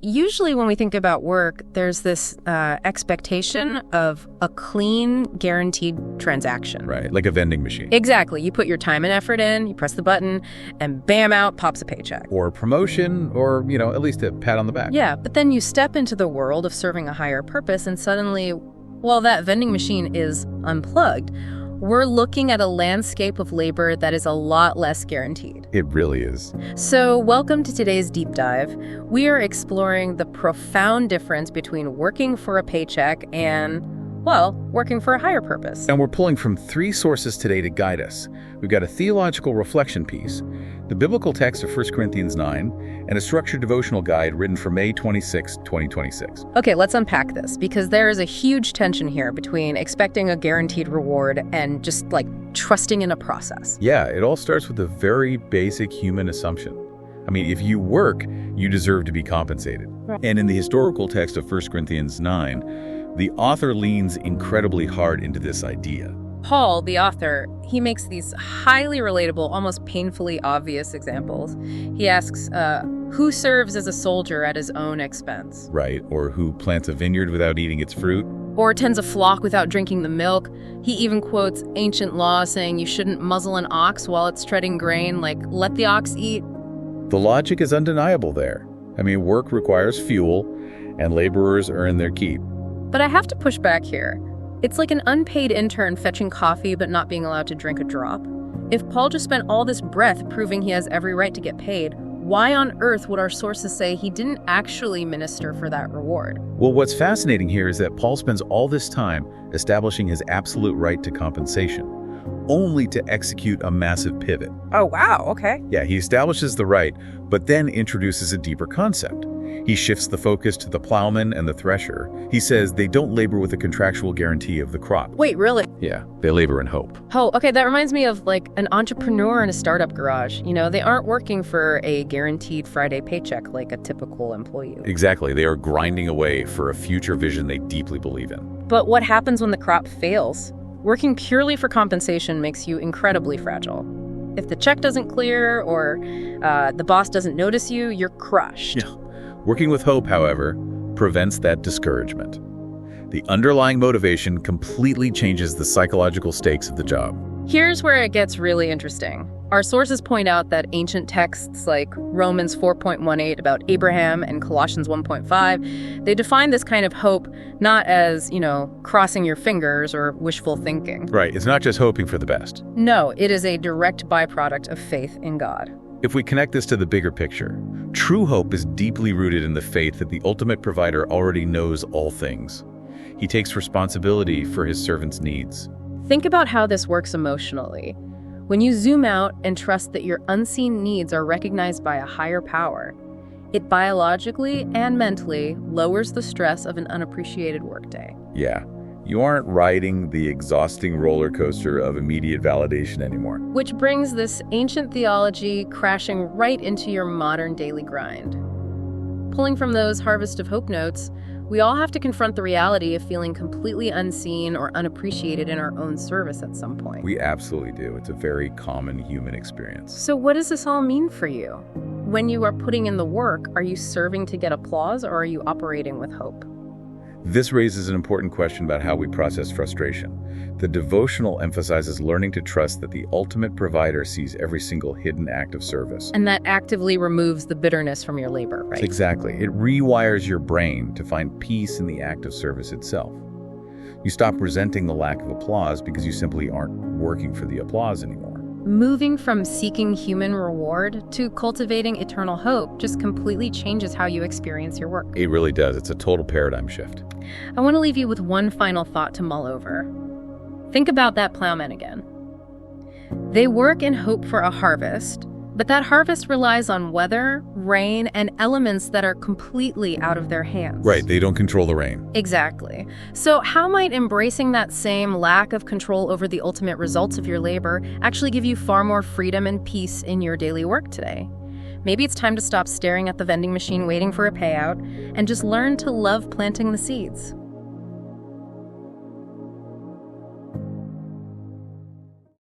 Usually when we think about work, there's this expectation of a clean, guaranteed transaction. Right, like a vending machine. Exactly. You put your time and effort in, you press the button, and bam, out pops a paycheck. Or a promotion, or, at least a pat on the back. Yeah, but then you step into the world of serving a higher purpose, and suddenly, well, that vending machine is unplugged. We're looking at a landscape of labor that is a lot less guaranteed. It really is. So welcome to today's deep dive. We are exploring the profound difference between working for a paycheck and, well, working for a higher purpose. And we're pulling from 3 sources today to guide us. We've got a theological reflection piece, the biblical text of 1 Corinthians 9, and a structured devotional guide written for May 26, 2026. Okay, let's unpack this, because there is a huge tension here between expecting a guaranteed reward and just, trusting in a process. Yeah, it all starts with a very basic human assumption. If you work, you deserve to be compensated. Right. And in the historical text of 1 Corinthians 9, the author leans incredibly hard into this idea. Paul, the author, he makes these highly relatable, almost painfully obvious examples. He asks, who serves as a soldier at his own expense? Right, or who plants a vineyard without eating its fruit? Or tends a flock without drinking the milk. He even quotes ancient law saying you shouldn't muzzle an ox while it's treading grain, let the ox eat. The logic is undeniable there. Work requires fuel, and laborers earn their keep. But I have to push back here. It's like an unpaid intern fetching coffee but not being allowed to drink a drop. If Paul just spent all this breath proving he has every right to get paid, why on earth would our sources say he didn't actually minister for that reward? Well, what's fascinating here is that Paul spends all this time establishing his absolute right to compensation, only to execute a massive pivot. Oh, wow, okay. Yeah, he establishes the right, but then introduces a deeper concept. He shifts the focus to the plowman and the thresher. He says they don't labor with a contractual guarantee of the crop. Wait, really? Yeah, they labor in hope. Oh, okay, that reminds me of an entrepreneur in a startup garage. They aren't working for a guaranteed Friday paycheck like a typical employee. Exactly, they are grinding away for a future vision they deeply believe in. But what happens when the crop fails? Working purely for compensation makes you incredibly fragile. If the check doesn't clear or the boss doesn't notice you, you're crushed. Yeah. Working with hope, however, prevents that discouragement. The underlying motivation completely changes the psychological stakes of the job. Here's where it gets really interesting. Our sources point out that ancient texts like Romans 4.18 about Abraham and Colossians 1.5, they define this kind of hope not as, crossing your fingers or wishful thinking. Right, it's not just hoping for the best. No, it is a direct byproduct of faith in God. If we connect this to the bigger picture, true hope is deeply rooted in the faith that the ultimate provider already knows all things. He takes responsibility for his servants' needs. Think about how this works emotionally. When you zoom out and trust that your unseen needs are recognized by a higher power, it biologically and mentally lowers the stress of an unappreciated workday. Yeah, you aren't riding the exhausting roller coaster of immediate validation anymore. Which brings this ancient theology crashing right into your modern daily grind. Pulling from those Harvest of Hope notes, we all have to confront the reality of feeling completely unseen or unappreciated in our own service at some point. We absolutely do. It's a very common human experience. So what does this all mean for you? When you are putting in the work, are you serving to get applause or are you operating with hope? This raises an important question about how we process frustration. The devotional emphasizes learning to trust that the ultimate provider sees every single hidden act of service. And that actively removes the bitterness from your labor, right? Exactly. It rewires your brain to find peace in the act of service itself. You stop resenting the lack of applause because you simply aren't working for the applause anymore. Moving from seeking human reward to cultivating eternal hope just completely changes how you experience your work. It really does. It's a total paradigm shift. I want to leave you with one final thought to mull over. Think about that plowman again. They work in hope for a harvest, but that harvest relies on weather, rain, and elements that are completely out of their hands. Right, they don't control the rain. Exactly. So how might embracing that same lack of control over the ultimate results of your labor actually give you far more freedom and peace in your daily work today? Maybe it's time to stop staring at the vending machine waiting for a payout and just learn to love planting the seeds.